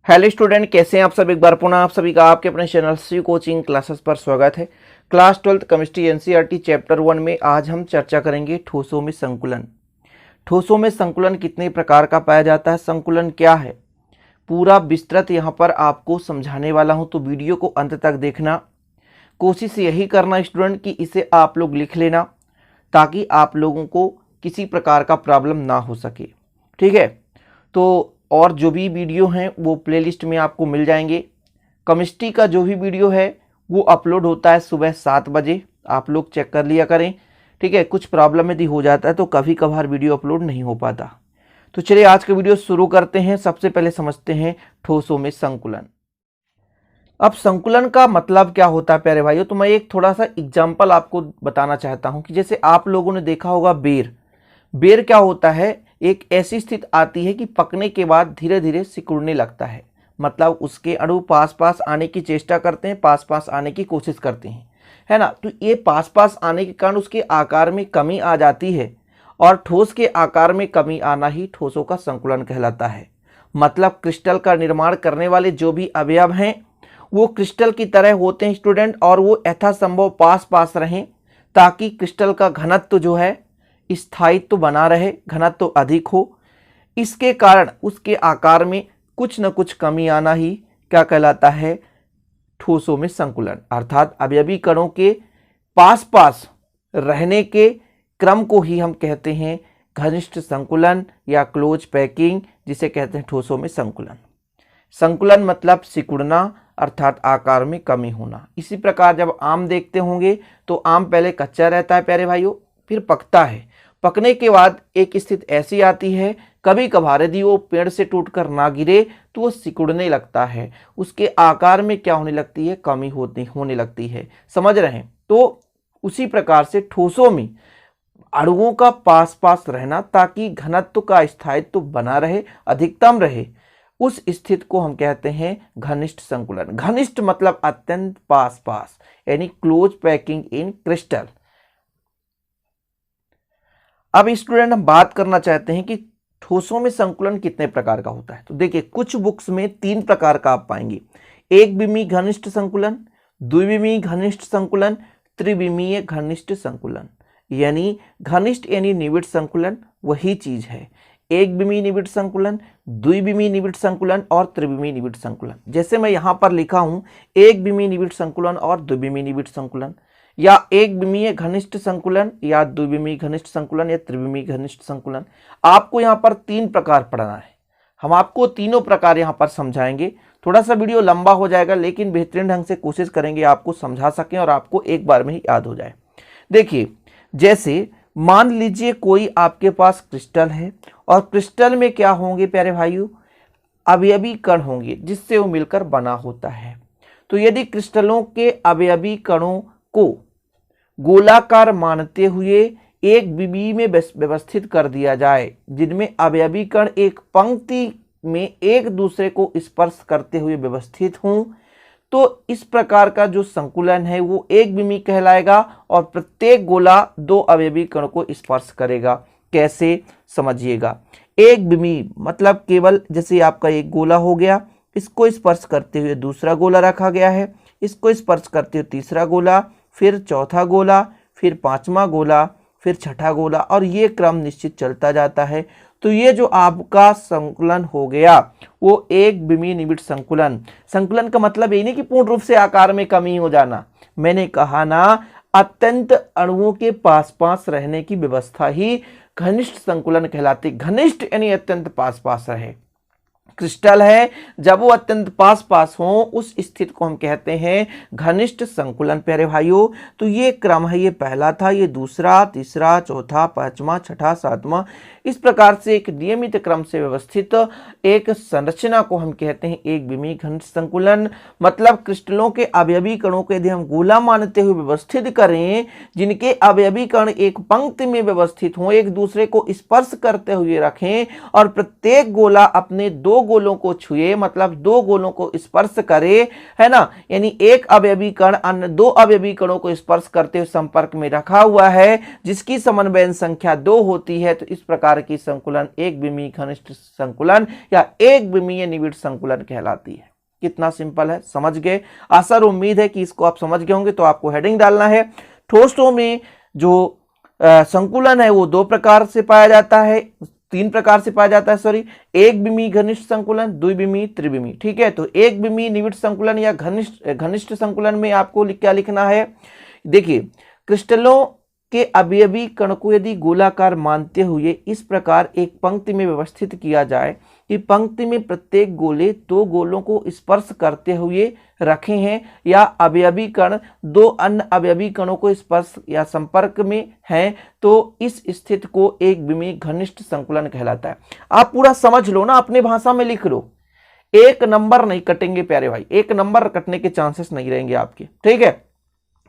Hello student, कैसे हैं आप सब। एक बार पुनः आप सभी का आपके अपने चैनल सी कोचिंग क्लासेस पर स्वागत है। क्लास 12 केमिस्ट्री एनसीईआरटी चैप्टर 1 में आज हम चर्चा करेंगे ठोसों में संकुलन। ठोसों में संकुलन कितने प्रकार का पाया जाता है, संकुलन क्या है, पूरा विस्तृत यहाँ पर आपको समझाने वाला हूँ। तो वीडियो को अंत तक देखना, कोशिश यही करना स्टूडेंट कि इसे आप लोग लिख लेना ताकि आप लोगों को किसी प्रकार का प्रॉब्लम ना हो सके। ठीक है, तो और जो भी वीडियो हैं वो प्लेलिस्ट में आपको मिल जाएंगे। केमिस्ट्री का जो भी वीडियो है वो अपलोड होता है सुबह 7 बजे, आप लोग चेक कर लिया करें। ठीक है, कुछ प्रॉब्लम यदि हो जाता है तो कभी कभार वीडियो अपलोड नहीं हो पाता। तो चलिए आज का वीडियो शुरू करते हैं। सबसे पहले समझते हैं ठोसों में संकुलन। अब संकुलन का मतलब क्या होता है प्यारे भाइयों, तो मैं एक थोड़ा सा एग्जाम्पल आपको बताना चाहता हूँ कि जैसे आप लोगों ने देखा होगा बेर क्या होता है, एक ऐसी स्थिति आती है कि पकने के बाद धीरे धीरे सिकुड़ने लगता है। मतलब उसके अणु पास पास आने की चेष्टा करते हैं, पास पास आने की कोशिश करते हैं, है ना। तो ये पास पास आने के कारण उसके आकार में कमी आ जाती है और ठोस के आकार में कमी आना ही ठोसों का संकुलन कहलाता है। मतलब क्रिस्टल का निर्माण करने वाले जो भी अवयव हैं वो क्रिस्टल की तरह होते हैं स्टूडेंट, और वो यथासंभव पास पास रहें ताकि क्रिस्टल का घनत्व जो है स्थायित्व तो बना रहे, घनत्व तो अधिक हो। इसके कारण उसके आकार में कुछ न कुछ कमी आना ही क्या कहलाता है, ठोसों में संकुलन। अर्थात अवयवी कणों के पास पास रहने के क्रम को ही हम कहते हैं घनिष्ठ संकुलन या क्लोज पैकिंग, जिसे कहते हैं ठोसों में संकुलन। संकुलन मतलब सिकुड़ना, अर्थात आकार में कमी होना। इसी प्रकार जब आम देखते होंगे तो आम पहले कच्चा रहता है प्यारे भाइयों, फिर पकता है। पकने के बाद एक स्थिति ऐसी आती है, कभी कभार यदि वो पेड़ से टूटकर ना गिरे तो वो सिकुड़ने लगता है, उसके आकार में क्या होने लगती है, कमी होने लगती है। समझ रहे हैं। तो उसी प्रकार से ठोसों में अणुओं का पास पास रहना ताकि घनत्व का स्थायित्व बना रहे, अधिकतम रहे, उस स्थिति को हम कहते हैं घनिष्ठ संकुलन। घनिष्ठ मतलब अत्यंत पास पास, यानी क्लोज पैकिंग इन क्रिस्टल। अब स्टूडेंट हम बात करना चाहते हैं कि ठोसों में संकुलन कितने प्रकार का होता है। तो देखिए, कुछ बुक्स में 3 प्रकार का आप पाएंगे। एक विमीय घनिष्ठ संकुलन, द्विविमीय घनिष्ठ संकुलन, त्रिविमीय घनिष्ठ संकुलन। यानी घनिष्ठ यानी निविड़ संकुलन वही चीज है। एक विमीय निविड़ संकुलन, द्विविमीय निविड़ संकुलन और त्रिविमीय निविड़ संकुलन। जैसे मैं यहाँ पर लिखा हूं, एक विमीय निविड़ संकुलन और द्विविमीय निविड़ संकुलन, या एक विमीय घनिष्ठ संकुलन, या द्विविमीय घनिष्ठ संकुलन, या त्रिविमीय घनिष्ठ संकुलन। आपको यहाँ पर 3 प्रकार पढ़ना है। हम आपको तीनों प्रकार यहाँ पर समझाएंगे। थोड़ा सा वीडियो लंबा हो जाएगा, लेकिन बेहतरीन ढंग से कोशिश करेंगे आपको समझा सकें और आपको एक बार में ही याद हो जाए। देखिए, जैसे मान लीजिए कोई आपके पास क्रिस्टल है और क्रिस्टल में क्या होंगे प्यारे भाइयों, अवयवी कण होंगे जिससे वो मिलकर बना होता है। तो यदि क्रिस्टलों के अवयवी कणों को गोलाकार मानते हुए एक विमीय में व्यवस्थित कर दिया जाए, जिनमें अवयवी कण एक पंक्ति में एक दूसरे को स्पर्श करते हुए व्यवस्थित हों, तो इस प्रकार का जो संकुलन है वो एक विमीय कहलाएगा और प्रत्येक गोला 2 अवयवी कण को स्पर्श करेगा। कैसे, समझिएगा। एक विमीय मतलब केवल जैसे आपका एक गोला हो गया, इसको स्पर्श करते हुए दूसरा गोला रखा गया है, इसको स्पर्श करते हुए तीसरा गोला, फिर चौथा गोला, फिर 5वां गोला, फिर 6ठा गोला, और ये क्रम निश्चित चलता जाता है। तो ये जो आपका संकुलन हो गया वो एक विमीय निविड़ संकुलन। संकुलन का मतलब ये नहीं कि पूर्ण रूप से आकार में कमी हो जाना, मैंने कहा ना, अत्यंत अणुओं के पास पास रहने की व्यवस्था ही घनिष्ठ संकुलन कहलाती। घनिष्ठ यानी अत्यंत पास पास रहे। क्रिस्टल है, जब वो अत्यंत पास पास हो उस स्थिति को हम कहते हैं घनिष्ठ संकुलन प्यारे भाइयों। तो ये क्रम है, ये पहला था, ये दूसरा, तीसरा, चौथा, 5वां, 6ठा, 7वां, इस प्रकार से एक नियमित क्रम से व्यवस्थित एक संरचना को हम कहते हैं एक विमीय घनिष्ठ संकुलन। मतलब क्रिस्टलों के अवयवी कणों को यदि हम गोला मानते हुए व्यवस्थित करें, जिनके अवयवी कण एक पंक्ति में व्यवस्थित हों, एक दूसरे को स्पर्श करते हुए रखें और प्रत्येक गोला अपने 2 दो गोलों को छुए मतलब दो गोलों को स्पर्श करे, है ना, यानी एक अवयवी कण अन्य दो अवयवी कणों को स्पर्श करते हुए संपर्क में रखा हुआ है जिसकी समन्वयन संख्या 2 होती है, तो इस प्रकार की संकुलन एक विमीय घनिष्ठ संकुलन या एक विमीय निविड़ संकुलन कहलाती है। कितना सिंपल है, समझ गए। आशा और उम्मीद है कि इसको आप समझ गए होंगे। तो आपको हेडिंग डालना है, ठोसों में जो संकुलन है वो दो प्रकार से पाया जाता है, तीन प्रकार से पाया जाता है, सॉरी, एक विमीय घनिष्ठ संकुलन, द्विविमीय, त्रिविमीय। ठीक है, तो एक विमीय निविड़ संकुलन या घनिष्ठ संकुलन में आपको क्या लिखना है, देखिए, क्रिस्टलों के अवयवी कण को यदि गोलाकार मानते हुए इस प्रकार एक पंक्ति में व्यवस्थित किया जाए कि पंक्ति में प्रत्येक गोले दो गोलों को स्पर्श करते हुए रखे हैं या अवयवी कण दो अन्य अवयवी कणों को स्पर्श या संपर्क में हैं, तो इस स्थिति को एक विमीय घनिष्ठ संकुलन कहलाता है। आप पूरा समझ लो ना, अपने भाषा में लिख लो, एक नंबर नहीं कटेंगे प्यारे भाई, एक नंबर कटने के चांसेस नहीं रहेंगे आपके। ठीक है,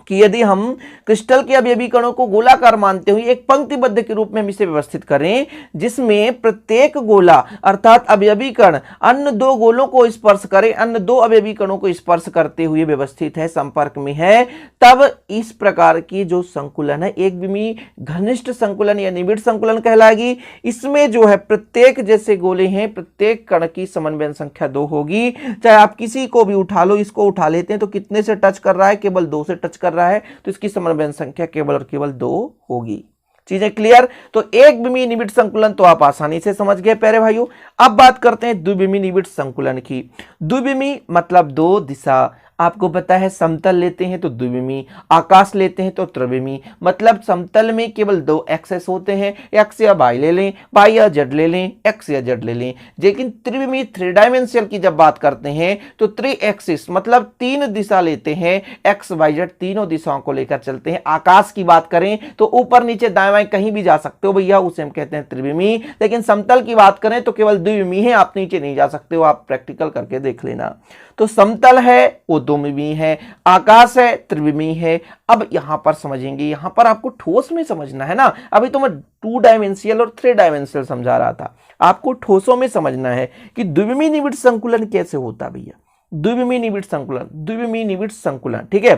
कि यदि हम क्रिस्टल के अवयवी कणों को गोलाकार मानते हुए एक पंक्तिबद्ध के रूप में हम इसे व्यवस्थित करें जिसमें प्रत्येक गोला अर्थात अवयवी कण अन्य दो गोलों को स्पर्श करे, अन्य दो अवयवी कणों को स्पर्श करते हुए व्यवस्थित है, संपर्क में है, तब इस प्रकार की जो संकुलन है एक विमीय घनिष्ठ संकुलन या निविड़ संकुलन कहलाएगी। इसमें जो है प्रत्येक जैसे गोले हैं प्रत्येक कण की समन्वयन संख्या 2 होगी। चाहे आप किसी को भी उठा लो, इसको उठा लेते हैं तो कितने से टच कर रहा है, केवल 2 से टच कर रहा है, तो इसकी समन्वयन संख्या केवल और केवल 2 होगी। चीजें क्लियर। तो एक विमीय निविड़ संकुलन तो आप आसानी से समझ गए प्यारे भाइयों। अब बात करते हैं द्विविमीय निविड़ संकुलन की। द्विविमीय मतलब दो दिशा, आपको पता है समतल लेते हैं तो द्विविमीय, आकाश लेते हैं तो त्रिविमीय। मतलब समतल में केवल दो एक्सेस होते हैं, एक्स या वाई ले लें, वाई या जेड ले लें, एक्स या जेड ले लें। लेकिन त्रिविमीय थ्री डायमेंशनल की जब बात करते हैं तो थ्री एक्सिस मतलब तीन दिशा लेते हैं, एक्स वाई जेड तीनों दिशाओं को लेकर चलते हैं। आकाश की बात करें तो ऊपर नीचे दाएं बाएं कहीं भी जा सकते हो भैया, उसे हम कहते हैं त्रिविमीय। लेकिन समतल की बात करें तो केवल द्विविमीय है, आप नीचे नहीं जा सकते हो, आप प्रैक्टिकल करके देख लेना। तो समतल है वो द्विविमीय है, आकाश है त्रिविमीय है। अब यहां पर समझेंगे, यहां पर आपको ठोस में समझना है ना। अभी तो मैं 2 डायमेंशियल और 3 डायमेंशियल समझा रहा था, आपको ठोसों में समझना है कि द्विविमीय निविड़ संकुलन कैसे होता भैया। द्विविमीय निविड़ संकुलन, द्विविमीय निविड़ संकुलन, ठीक है।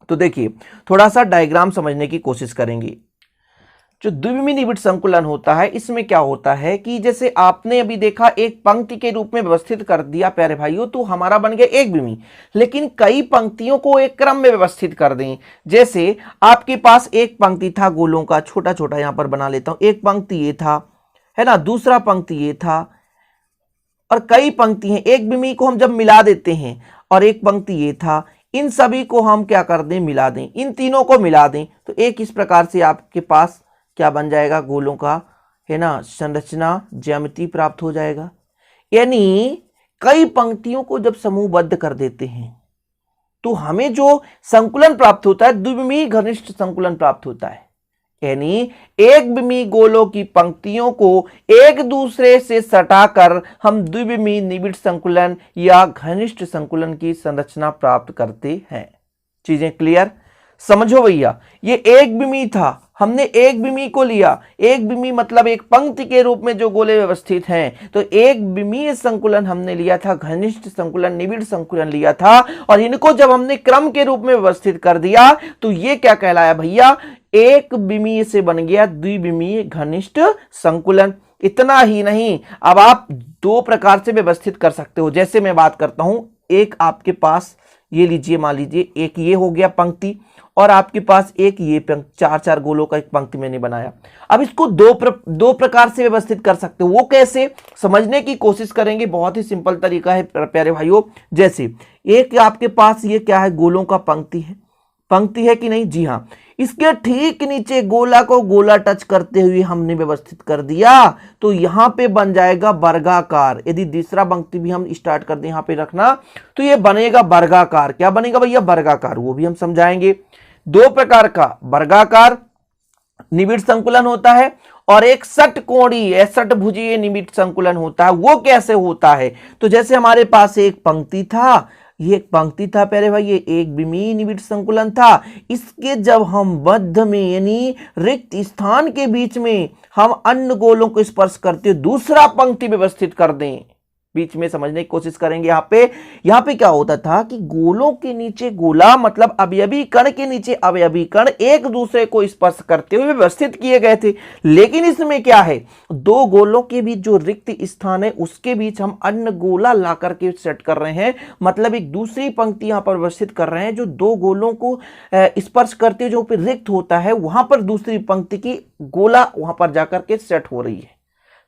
तो देखिए थोड़ा सा डायग्राम समझने की कोशिश करेंगे। जो द्विविमीय निविड़ संकुलन होता है इसमें क्या होता है कि जैसे आपने अभी देखा एक पंक्ति के रूप में व्यवस्थित कर दिया प्यारे भाइयों, तो हमारा बन गया एक विमीय। लेकिन कई पंक्तियों को एक क्रम में व्यवस्थित कर दें। जैसे आपके पास एक पंक्ति था गोलों का, छोटा छोटा यहां पर बना लेता हूं, एक पंक्ति ये था, है ना, दूसरा पंक्ति ये था और कई पंक्ति हैं। एक विमीय को हम जब मिला देते हैं और एक पंक्ति ये था, इन सभी को हम क्या कर दें, मिला दें, इन तीनों को मिला दें, तो एक इस प्रकार से आपके पास क्या बन जाएगा, गोलों का, है ना, संरचना ज्यामिति प्राप्त हो जाएगा। यानी कई पंक्तियों को जब समूहबद्ध कर देते हैं तो हमें जो संकुलन प्राप्त होता है द्विविमीय घनिष्ठ संकुलन प्राप्त होता है। यानी एक विमीय गोलों की पंक्तियों को एक दूसरे से सटाकर हम द्विविमीय निविड़ संकुलन या घनिष्ठ संकुलन की संरचना प्राप्त करते हैं। चीजें क्लियर, समझो भैया। ये एक विमीय था, हमने एक विमीय को लिया, एक विमीय मतलब एक पंक्ति के रूप में जो गोले व्यवस्थित हैं, तो एक विमीय संकुलन हमने लिया था, घनिष्ठ संकुलन निविड़ संकुलन लिया था, और इनको जब हमने क्रम के रूप में व्यवस्थित कर दिया तो ये क्या कहलाया भैया, एक विमीय से बन गया द्विविमीय घनिष्ठ संकुलन। इतना ही नहीं, अब आप दो प्रकार से व्यवस्थित कर सकते हो। जैसे मैं बात करता हूं, एक आपके पास ये लीजिए, मान लीजिए एक ये हो गया पंक्ति और आपके पास एक ये चार चार गोलों का एक पंक्ति मैंने बनाया। अब इसको दो प्रकार से व्यवस्थित कर सकते हो। वो कैसे, समझने की कोशिश करेंगे। बहुत ही सिंपल तरीका है प्यारे भाइयों। जैसे एक आपके पास ये क्या है, गोलों का पंक्ति है, पंक्ति है कि नहीं, जी हाँ। इसके ठीक नीचे गोला को गोला टच करते हुए हमने व्यवस्थित कर दिया, तो यहां पे बन जाएगा वर्गाकार। यदि दूसरा पंक्ति भी हम स्टार्ट कर दें यहां पे रखना, तो ये बनेगा वर्गाकार। क्या बनेगा भैया, वर्गाकार। वो भी हम समझाएंगे। दो प्रकार का वर्गाकार निविड़ संकुलन होता है और एक षटकोणीय षटभुजीय निविड़ संकुलन होता है। वो कैसे होता है, तो जैसे हमारे पास एक पंक्ति था, ये एक पंक्ति था प्यारे भाई, ये एक विमीय निविड़ संकुलन था। इसके जब हम बद्ध में यानी रिक्त स्थान के बीच में हम अन्य गोलों को स्पर्श करते दूसरा पंक्ति व्यवस्थित कर दें, बीच में समझने की कोशिश करेंगे। यहाँ पे क्या होता था कि गोलों के नीचे गोला मतलब अवयवी कण के नीचे अवयवी कण एक दूसरे को स्पर्श करते हुए व्यवस्थित किए गए थे। लेकिन इसमें क्या है, दो गोलों के बीच जो रिक्त स्थान है उसके बीच हम अन्य गोला ला करके सेट कर रहे हैं, मतलब एक दूसरी पंक्ति यहां पर व्यवस्थित कर रहे हैं जो दो गोलों को स्पर्श करते हुए जो पे रिक्त होता है वहां पर दूसरी पंक्ति की गोला वहां पर जाकर के सेट हो रही है।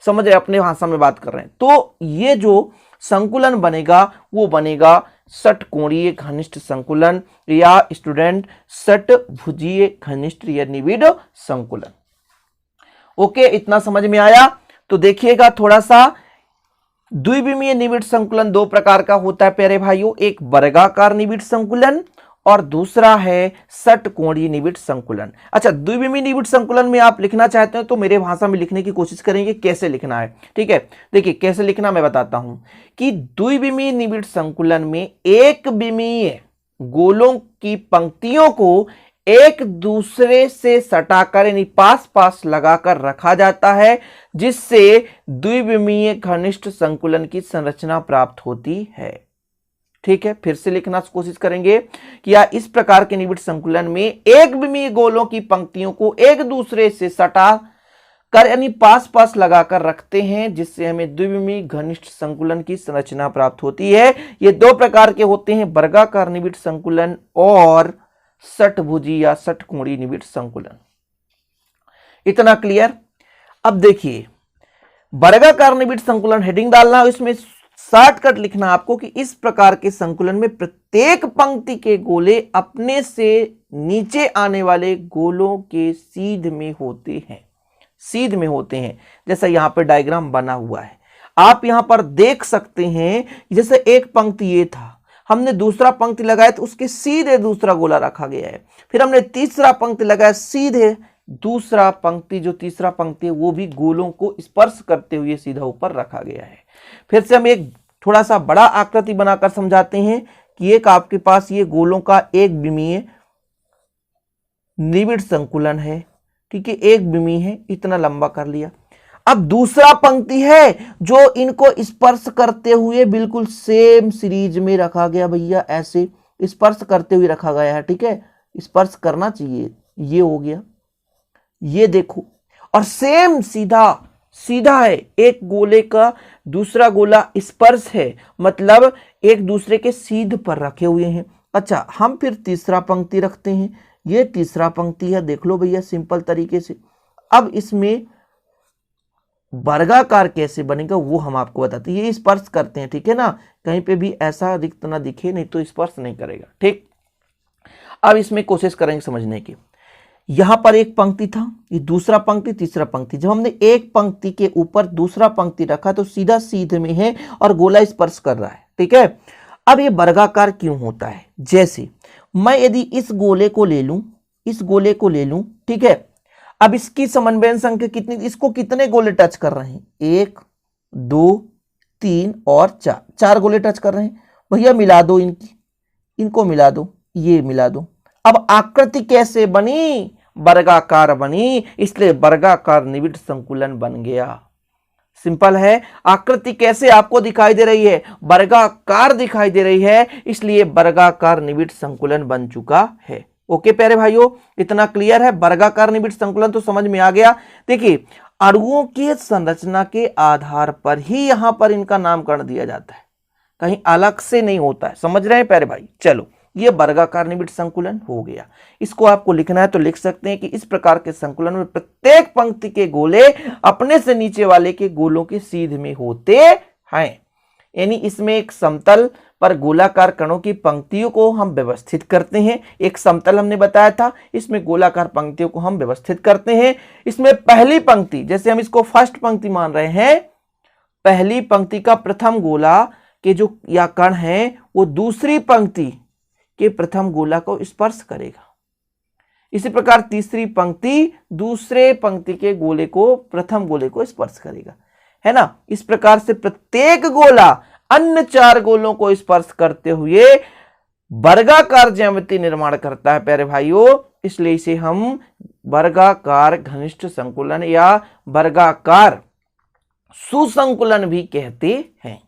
समझ रहे, अपने भाषा में बात कर रहे हैं। तो ये जो संकुलन बनेगा वो बनेगा षटकोणीय घनिष्ठ संकुलन या स्टूडेंट षटभुजीय घनिष्ठ या निविड़ संकुलन। ओके, इतना समझ में आया? तो देखिएगा थोड़ा सा, द्विविमीय निविड़ संकुलन दो प्रकार का होता है प्यारे भाइयों, एक वर्गाकार निविड़ संकुलन और दूसरा है षटकोणीय निविड़ संकुलन। अच्छा, द्विविमीय निविड़ संकुलन में आप लिखना चाहते हैं तो मेरे भाषा में लिखने की कोशिश करेंगे कैसे लिखना है, ठीक है। देखिए कैसे लिखना मैं बताता हूं कि द्विविमीय निविड़ संकुलन में एक विमीय गोलों की पंक्तियों को एक दूसरे से सटाकर यानी पास पास लगाकर रखा जाता है, जिससे द्विविमीय घनिष्ठ संकुलन की संरचना प्राप्त होती है। ठीक है, फिर से लिखना कोशिश करेंगे कि या इस प्रकार के निविड़ संकुलन में एक विमीय गोलों की पंक्तियों को एक दूसरे से सटा कर यानी पास पास लगाकर रखते हैं, जिससे हमें द्विविमीय घनिष्ठ संकुलन की संरचना प्राप्त होती है। ये दो प्रकार के होते हैं, वर्गाकार निविड़ संकुलन और षटभुजी या षटकोणीय निविड़ संकुलन। इतना क्लियर? अब देखिए वर्गाकार निविड़ संकुलन हेडिंग डालना, इसमें शॉर्टकट लिखना आपको कि इस प्रकार के संकुलन में प्रत्येक पंक्ति के गोले अपने से नीचे आने वाले गोलों के सीध में होते हैं, सीध में होते हैं। जैसा यहां पर डायग्राम बना हुआ है, आप यहां पर देख सकते हैं। जैसे एक पंक्ति ये था, हमने दूसरा पंक्ति लगाया तो उसके सीधे दूसरा गोला रखा गया है, फिर हमने तीसरा पंक्ति लगाया, सीधे दूसरा पंक्ति जो तीसरा पंक्ति है वो भी गोलों को स्पर्श करते हुए सीधा ऊपर रखा गया है। फिर से हम एक थोड़ा सा बड़ा आकृति बनाकर समझाते हैं कि एक आपके पास ये गोलों का एक विमीय निविड़ संकुलन है, ठीक है, एक विमीय है, इतना लंबा कर लिया। अब दूसरा पंक्ति है जो इनको स्पर्श करते हुए बिल्कुल सेम सीरीज में रखा गया, भैया ऐसे स्पर्श करते हुए रखा गया है, ठीक है, स्पर्श करना चाहिए, ये हो गया, ये देखो, और सेम सीधा सीधा है, एक गोले का दूसरा गोला स्पर्श है, मतलब एक दूसरे के सीध पर रखे हुए हैं। अच्छा, हम फिर तीसरा पंक्ति रखते हैं, ये तीसरा पंक्ति है, देख लो भैया सिंपल तरीके से। अब इसमें वर्गाकार कैसे बनेगा वो हम आपको बताते हैं, ये स्पर्श करते हैं, ठीक है ना, कहीं पे भी ऐसा रिक्त ना दिखे, नहीं तो स्पर्श नहीं करेगा, ठीक। अब इसमें कोशिश करेंगे समझने की। यहां पर एक पंक्ति था, ये दूसरा पंक्ति, तीसरा पंक्ति, जब हमने एक पंक्ति के ऊपर दूसरा पंक्ति रखा तो सीधा सीधे में है और गोला स्पर्श कर रहा है, ठीक है। अब ये वर्गाकार क्यों होता है? जैसे मैं यदि इस गोले को ले लूं, इस गोले को ले लूं, ठीक है, अब इसकी समन्वयन संख्या कितनी, इसको कितने गोले टच कर रहे हैं, 1 2 3 और 4, 4 गोले टच कर रहे हैं। भैया मिला दो इनको मिला दो, ये मिला दो। अब आकृति कैसे बनी? वर्गाकार बनी, इसलिए वर्गाकार निविड़ संकुलन बन गया। सिंपल है। आकृति कैसे आपको दिखाई दे रही है? वर्गाकार दिखाई दे रही है, इसलिए वर्गाकार निविड़ संकुलन बन चुका है। ओके प्यारे भाइयों, इतना क्लियर है? वर्गाकार निविड़ संकुलन तो समझ में आ गया। देखिए अणुओं की संरचना के आधार पर ही यहां पर इनका नामकरण दिया जाता है, कहीं अलग से नहीं होता है। समझ रहे हैं प्यारे भाई? चलो, ये वर्गाकार निविड़ संकुलन हो गया। इसको आपको लिखना है तो लिख सकते हैं कि इस प्रकार के संकुलन में प्रत्येक पंक्ति के गोले अपने से नीचे वाले के गोलों के सीध में होते हैं। यानी इसमें एक समतल पर गोलाकार कणों की पंक्तियों को हम व्यवस्थित करते हैं। एक समतल हमने बताया था, इसमें गोलाकार पंक्तियों को हम व्यवस्थित करते हैं। इसमें पहली पंक्ति, जैसे हम इसको फर्स्ट पंक्ति मान रहे हैं, पहली पंक्ति का प्रथम गोला के जो या कण है वो दूसरी पंक्ति के प्रथम गोला को स्पर्श करेगा। इसी प्रकार तीसरी पंक्ति दूसरे पंक्ति के गोले को प्रथम गोले को स्पर्श करेगा, है ना। इस प्रकार से प्रत्येक गोला अन्य 4 गोलों को स्पर्श करते हुए वर्गाकार ज्यामिति निर्माण करता है प्यारे भाइयों। इसलिए इसे हम वर्गाकार घनिष्ठ संकुलन या वर्गाकार सुसंकुलन भी कहते हैं।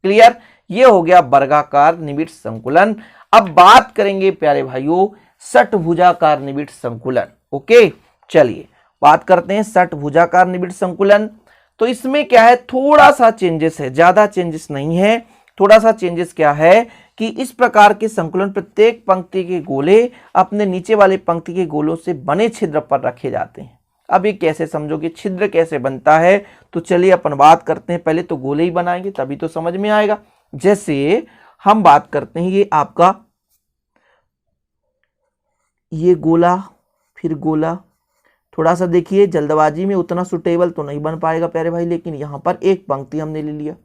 क्लियर, ये हो गया वर्गाकार निबिड़ संकुलन। अब बात करेंगे प्यारे भाइयों षटभुजाकार निबिड़ संकुलन। ओके, चलिए बात करते हैं षटभुजाकार निबिड़ संकुलन। तो इसमें क्या है, थोड़ा सा चेंजेस है, ज्यादा चेंजेस नहीं है। थोड़ा सा चेंजेस क्या है कि इस प्रकार के संकुलन प्रत्येक पंक्ति के गोले अपने नीचे वाले पंक्ति के गोलों से बने छिद्र पर रखे जाते हैं। अब ये कैसे समझोगे, छिद्र कैसे बनता है, तो चलिए अपन बात करते हैं। पहले तो गोले ही बनाएंगे तभी तो समझ में आएगा। जैसे हम बात करते हैं, ये आपका ये गोला, फिर गोला, थोड़ा सा देखिए जल्दबाजी में उतना सुटेबल तो नहीं बन पाएगा प्यारे भाई, लेकिन यहां पर एक पंक्ति हमने ले लिया।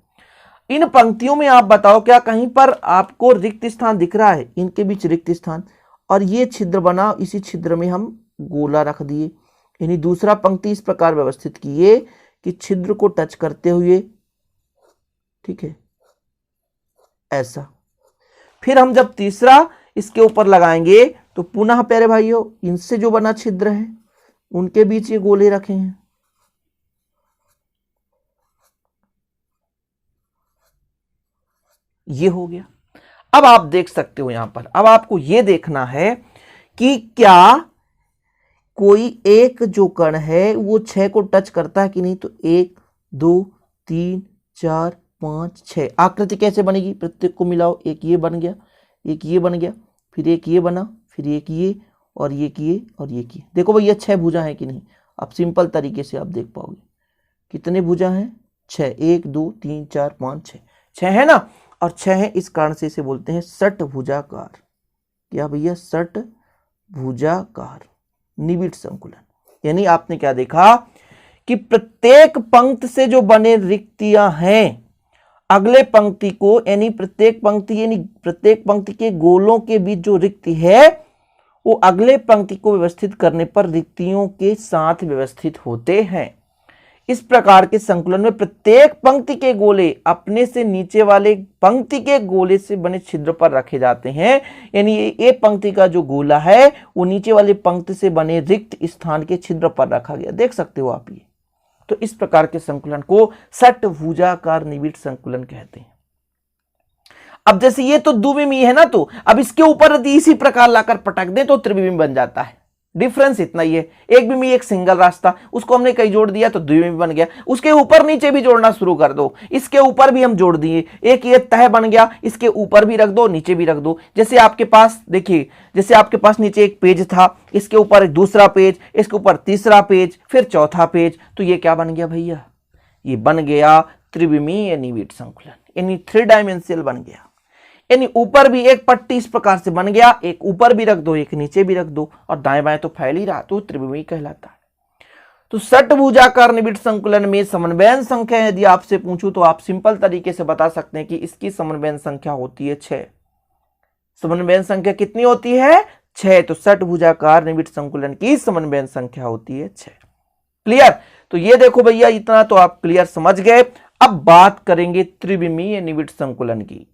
इन पंक्तियों में आप बताओ क्या कहीं पर आपको रिक्त स्थान दिख रहा है, इनके बीच रिक्त स्थान, और ये छिद्र बना, इसी छिद्र में हम गोला रख दिए। यानी दूसरा पंक्ति इस प्रकार व्यवस्थित किए कि छिद्र को टच करते हुए, ठीक है, ऐसा। फिर हम जब तीसरा इसके ऊपर लगाएंगे तो पुनः प्यारे भाइयों इनसे जो बना छिद्र है उनके बीच ये गोले रखे हैं। ये हो गया। अब आप देख सकते हो यहां पर, अब आपको ये देखना है कि क्या कोई एक जो कण है वो 6 को टच करता है कि नहीं। तो 1 2 3 4 5 6 आकृति कैसे बनेगी, प्रत्येक को मिलाओ, एक ये बन गया, एक ये बन गया, फिर एक ये बना, फिर एक ये, और ये किए, और ये किए। देखो भैया 6 भुजा है कि नहीं, अब सिंपल तरीके से आप देख पाओगे कितने भुजा हैं, 6, 1 2 3 4 5 6, 6 है ना। और 6 है, इस कारण से इसे बोलते हैं षटभुजाकार। क्या भैया, षटभुजाकार निबिड़ संकुलन। यानी आपने क्या देखा कि प्रत्येक पंक्ति से जो बने रिक्तियां हैं अगले पंक्ति को, यानी प्रत्येक पंक्ति के गोलों के बीच जो रिक्ति है वो अगले पंक्ति को व्यवस्थित करने पर रिक्तियों के साथ व्यवस्थित होते हैं। इस प्रकार के संकुलन में प्रत्येक पंक्ति के गोले अपने से नीचे वाले पंक्ति के गोले से बने छिद्र पर रखे जाते हैं। यानी ये पंक्ति का जो गोला है वो नीचे वाले पंक्ति से बने रिक्त स्थान के छिद्र पर रखा गया, देख सकते हो आप ये। तो इस प्रकार के संकुलन को षटभुजाकार निबिड़ संकुलन कहते हैं। अब जैसे ये तो द्विविमीय है ना, तो अब इसके ऊपर यदि इसी प्रकार लाकर पटक दें तो त्रिविमीय बन जाता है। डिफरेंस इतना ही है, एक विमीय एक सिंगल रास्ता, उसको हमने कहीं जोड़ दिया तो द्विविमीय बन गया। उसके ऊपर नीचे भी जोड़ना शुरू कर दो, इसके ऊपर भी हम जोड़ दिए, एक ये तह बन गया, इसके ऊपर भी रख दो नीचे भी रख दो। जैसे आपके पास देखिए, जैसे आपके पास नीचे एक पेज था, इसके ऊपर एक दूसरा पेज, इसके ऊपर तीसरा पेज, फिर चौथा पेज, तो ये क्या बन गया भैया, ये बन गया त्रिविमीय निबिड़ संकुलन, यानी 3 डायमेंशियल बन गया। यानी ऊपर भी एक पट्टी इस प्रकार से बन गया, एक ऊपर भी रख दो एक नीचे भी रख दो, और दाएं बाएं तो फैल ही रहा, तो त्रिविमीय कहलाता है। तो षटभुजाकार निबिड़ संकुलन में समन्वयन संख्या यदि आपसे पूछूं तो आप सिंपल तरीके से बता सकते हैं कि इसकी समन्वयन संख्या होती है 6। समन्वयन संख्या कितनी होती है, 6। तो षटभुजाकार निबिड़ संकुलन की समन्वयन संख्या होती है 6। क्लियर। तो ये देखो भैया, इतना तो आप क्लियर समझ गए। अब बात करेंगे त्रिविमीय निबिड़ संकुलन की।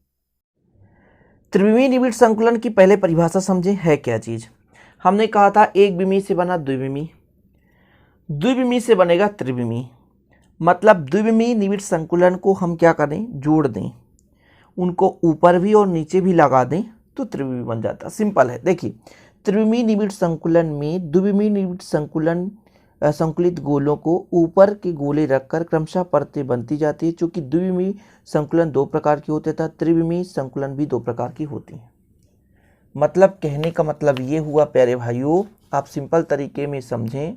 त्रिविमीय निबिड़ संकुलन की पहले परिभाषा समझें, है क्या चीज। हमने कहा था एक विमीय से बना द्विविमीय, द्विविमीय से बनेगा त्रिविमीय। मतलब द्विविमीय निबिड़ संकुलन को हम क्या करें, जोड़ दें, उनको ऊपर भी और नीचे भी लगा दें तो त्रिविमीय बन जाता। सिंपल है। देखिए, त्रिविमीय निबिड़ संकुलन में द्विविमीय निबिड़ संकुलित गोलों को ऊपर के गोले रखकर क्रमशः परतें बनती जाती है। चूंकि द्विविमीय संकुलन 2 प्रकार की होते तथा त्रिविमीय संकुलन भी 2 प्रकार की होती हैं। मतलब कहने का मतलब ये हुआ प्यारे भाइयों, आप सिंपल तरीके में समझें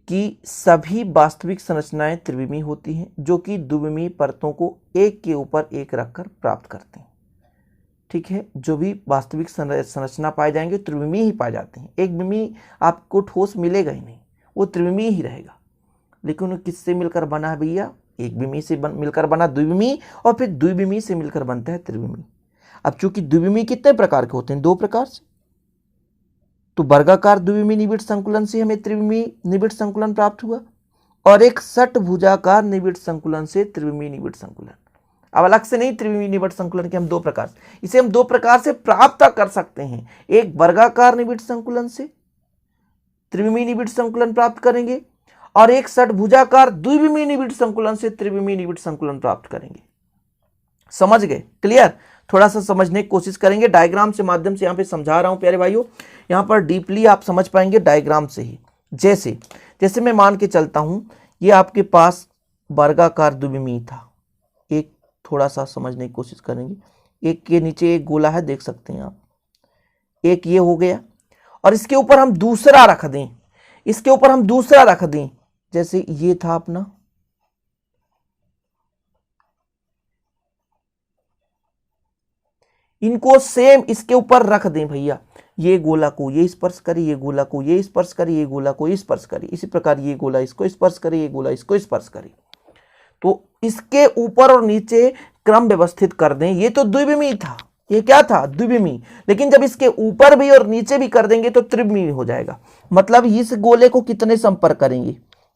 कि सभी वास्तविक संरचनाएं त्रिविमीय होती हैं, जो कि द्विविमीय परतों को एक के ऊपर एक रखकर प्राप्त करते हैं। ठीक है, जो भी वास्तविक संरचना पाए जाएंगे त्रिविमीय ही पाए जाते हैं। एक विमीय आपको ठोस मिलेगा ही नहीं, वो त्रिविमीय ही रहेगा। लेकिन वो किससे मिलकर बना है भैया, एक विमीय से मिलकर बना द्विविमीय, और फिर द्विविमीय से मिलकर बनता है त्रिविमीय। अब चूंकि द्विविमीय कितने प्रकार के होते हैं, 2 प्रकार से, तो वर्गाकार द्विविमीय निबिड़ संकुलन से हमें त्रिविमीय निबिड़ संकुलन प्राप्त हुआ, और एक षटभुजाकार निबिड़ संकुलन से त्रिविमीय निबिड़ संकुलन। अब अलग से नहीं, त्रिविमीय निबिड़ संकुलन के हम 2 प्रकार, इसे हम 2 प्रकार से प्राप्त कर सकते हैं। एक वर्गाकार निबिड़ संकुलन से त्रिविमीय निबिड़ संकुलन प्राप्त करेंगे, और एक षटभुजाकार द्विविमीय निबिड़ संकुलन से त्रिविमीय निबिड़ संकुलन प्राप्त करेंगे। समझ गए? क्लियर? थोड़ा सा समझने की कोशिश करेंगे, डायग्राम से माध्यम से यहाँ पे समझा रहा हूँ प्यारे भाइयों, यहाँ पर डीपली आप समझ पाएंगे डायग्राम से ही। जैसे जैसे मैं मान के चलता हूँ, ये आपके पास वर्गाकार द्विविमीय था, एक थोड़ा सा समझने की कोशिश करेंगे, एक के नीचे एक गोला है, देख सकते हैं आप, एक ये हो गया, और इसके ऊपर हम दूसरा रख दें, इसके ऊपर हम दूसरा रख दें, जैसे ये था अपना, इनको सेम इसके ऊपर रख दें भैया, ये गोला को ये स्पर्श करे, ये गोला को ये स्पर्श करे, ये गोला को ये स्पर्श करे, इसी प्रकार ये गोला इसको स्पर्श करे, ये गोला इसको स्पर्श करे, तो इसके ऊपर और नीचे क्रम व्यवस्थित कर दें। ये तो द्विविमीय था, ये क्या था? द्विविमीय। लेकिन जब इसके ऊपर भी और नीचे भी कर देंगे तो त्रिविमीय हो जाएगा। मतलब इस गोले को कितने संपर्क करेंगे?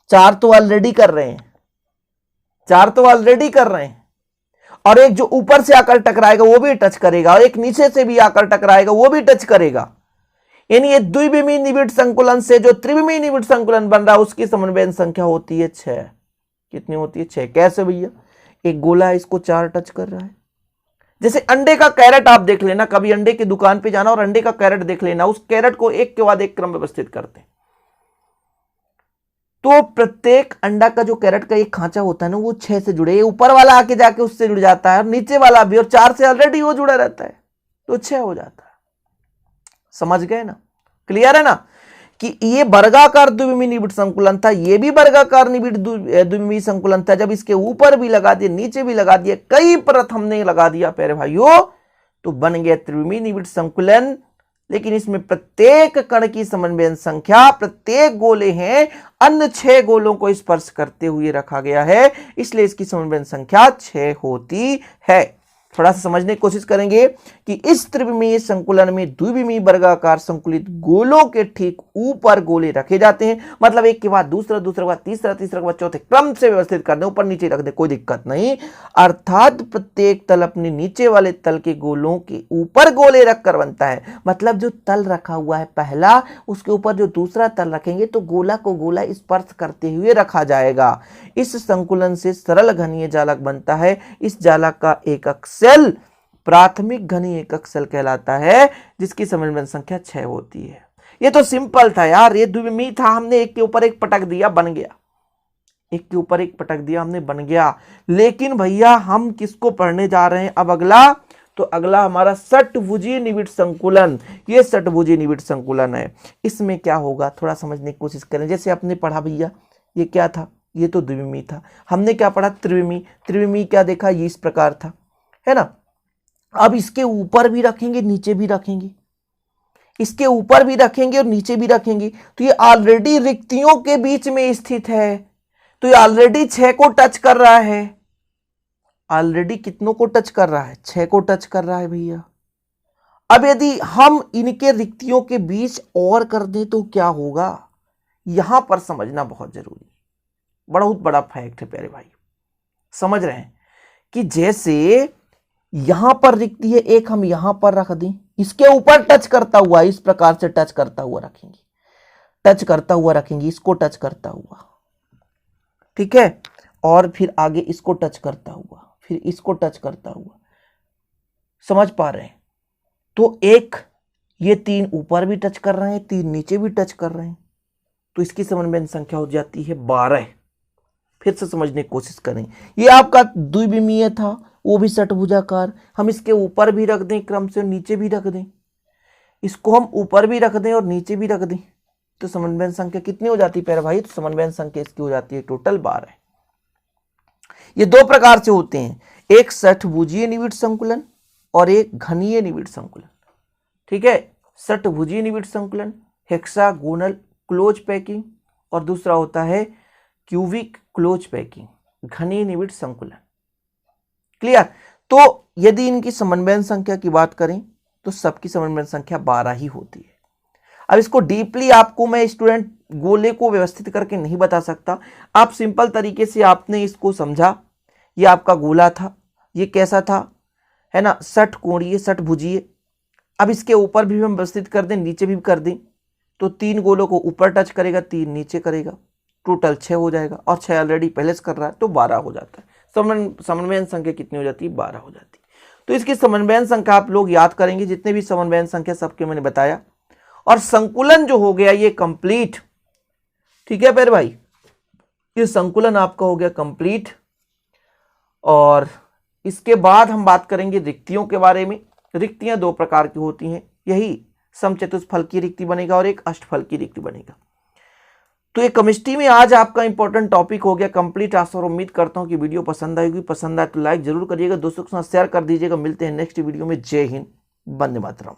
4 तो ऑलरेडी कर रहे हैं, 4 तो ऑलरेडी कर रहे हैं, और एक जो ऊपर से आकर टकराएगा वो भी टच करेगा, और एक नीचे से भी आकर टकराएगा वो भी टच करेगा। यानी ये द्विविमीय निबिड़ संकुलन से जो त्रिविमीय निबिड़ संकुलन बन रहा है उसकी समन्वय संख्या होती है 6। कितनी होती है? 6। कैसे भैया? एक गोला है, इसको 4 टच कर रहा है। जैसे अंडे का कैरेट आप देख लेना, कभी अंडे की दुकान पे जाना और अंडे का कैरेट देख लेना, उस कैरेट को एक के बाद एक क्रम व्यवस्थित करते हैं, तो प्रत्येक अंडा का जो कैरेट का एक खांचा होता है ना, वो 6 से जुड़े, ऊपर वाला आके जाके उससे जुड़ जाता है, और नीचे वाला भी, और 4 से ऑलरेडी वो जुड़ा रहता है, तो 6 हो जाता है। समझ गए ना? क्लियर है ना कि ये वर्गाकार द्विविमीय निबिड़ संकुलन था, ये भी वर्गाकार निबिड़ द्विविमीय संकुलन था। जब इसके ऊपर भी लगा दिए, नीचे भी लगा दिए, कई परत हमने लगा दिया प्यारे भाइयों, तो बन गया त्रिविमीय निबिड़ संकुलन। लेकिन इसमें प्रत्येक कण की समन्वय संख्या, प्रत्येक गोले हैं, अन्य 6 गोलों को स्पर्श करते हुए रखा गया है, इसलिए इसकी समन्वय संख्या 6 होती है। थोड़ा सा समझने की कोशिश करेंगे कि इस त्रिविमीय संकुलन में द्विविमीय वर्गाकार संकुलित गोलों के ठीक ऊपर गोले रखे जाते हैं। मतलब एक के बाद दूसरा, दूसरे के बाद तीसरा, तीसरे के बाद चौथे, क्रम से व्यवस्थित कर दें, ऊपर नीचे रख दें, कोई दिक्कत नहीं। अर्थात प्रत्येक तल अपने नीचे वाले तल के गोलों के ऊपर गोले रखकर बनता है। मतलब जो तल रखा हुआ है पहला, उसके ऊपर जो दूसरा तल रखेंगे तो गोला को गोला स्पर्श करते हुए रखा जाएगा। इस संकुलन से सरल घनीय जालक बनता है। इस जालक का एकक सेल प्राथमिक घनीय एकक सेल कहलाता है, जिसकी समन्वय संख्या 6 होती है। ये तो सिंपल था यार, ये द्विविमीय था, हमने एक के ऊपर एक पटक दिया, बन गया, एक के ऊपर एक पटक दिया हमने, बन गया। लेकिन भैया हम किसको पढ़ने जा रहे हैं अब अगला? तो अगला हमारा षटभुजीय निबिड़ संकुलन। ये षटभुजीय निबिड़ संकुलन है। इसमें क्या होगा थोड़ा समझने की कोशिश करें। जैसे आपने पढ़ा भैया, ये क्या था? ये तो द्विविमीय था। हमने क्या पढ़ा? त्रिविमीय। त्रिविमीय क्या देखा? ये इस प्रकार था, है ना। अब इसके ऊपर भी रखेंगे, नीचे भी रखेंगे, इसके ऊपर भी रखेंगे और नीचे भी रखेंगे, तो ये ऑलरेडी रिक्तियों के बीच में स्थित है, तो ये ऑलरेडी 6 को टच कर रहा है। ऑलरेडी कितनों को टच कर रहा है? 6 को टच कर रहा है भैया। अब यदि हम इनके रिक्तियों के बीच और कर दें तो क्या होगा? यहां पर समझना बहुत जरूरी, बहुत बड़ा फैक्ट है प्यारे भाई। समझ रहे हैं कि जैसे यहां पर रिक्ति है, एक हम यहां पर रख दें, इसके ऊपर टच करता हुआ, इस प्रकार से टच करता हुआ रखेंगे, टच करता हुआ रखेंगे, इसको टच करता हुआ, ठीक है, और फिर आगे इसको टच करता हुआ, फिर इसको टच करता हुआ। समझ पा रहे हैं? तो एक ये 3 ऊपर भी टच कर रहे हैं, 3 नीचे भी टच कर रहे हैं, तो इसकी समन्वय संख्या हो जाती है 12। फिर से समझने की कोशिश करें। ये आपका द्विविमीय था, वो भी षटभुजाकार। हम इसके ऊपर भी रख दें क्रम से, नीचे भी रख दें, इसको हम ऊपर भी रख दें और नीचे भी रख दें, तो समन्वय संख्या कितनी हो जाती है प्यारे भाई? तो समन्वय संख्या इसकी हो जाती है टोटल 12। ये 2 प्रकार से होते हैं, एक षटभुजीय निबिड़ संकुलन और एक घनीय निबिड़ संकुलन। ठीक है, षटभुजीय निबिड़ संकुलन हेक्सागोनल क्लोज पैकिंग, और दूसरा होता है क्यूबिक क्लोज पैकिंग, घनीय निबिड़ संकुलन। क्लियर? तो यदि इनकी समन्वय संख्या की बात करें तो सबकी समन्वय संख्या 12 ही होती है। अब इसको डीपली आपको मैं स्टूडेंट गोले को व्यवस्थित करके नहीं बता सकता। आप सिंपल तरीके से आपने इसको समझा, ये आपका गोला था, ये कैसा था, है ना, षटकोणीय षटभुजीय। अब इसके ऊपर भी हम व्यवस्थित कर दें, नीचे भी कर दें, तो 3 गोलों को ऊपर टच करेगा, 3 नीचे करेगा, टोटल 6 हो जाएगा, और 6 ऑलरेडी पहले से कर रहा है तो 12 हो जाता है। समन्वयन संख्या कितनी हो जाती है, 12 हो जाती है। तो इसकी समन्वयन संख्या आप लोग याद करेंगे, जितने भी समन्वयन संख्या सबके मैंने बताया। और संकुलन जो हो गया ये कंप्लीट, ठीक है प्यारे भाई, ये संकुलन आपका हो गया कंप्लीट। और इसके बाद हम बात करेंगे रिक्तियों के बारे में। रिक्तियां दो प्रकार की होती हैं, यही समचतुष्फल की रिक्ति बनेगा और एक अष्टफल की रिक्ति बनेगा। तो ये केमिस्ट्री में आज आपका इंपॉर्टेंट टॉपिक हो गया कंप्लीट। आशा और उम्मीद करता हूं कि वीडियो पसंद आएगी, पसंद आए तो लाइक जरूर करिएगा, दोस्तों के साथ शेयर कर दीजिएगा। मिलते हैं नेक्स्ट वीडियो में। जय हिंद, वंदे मातरम।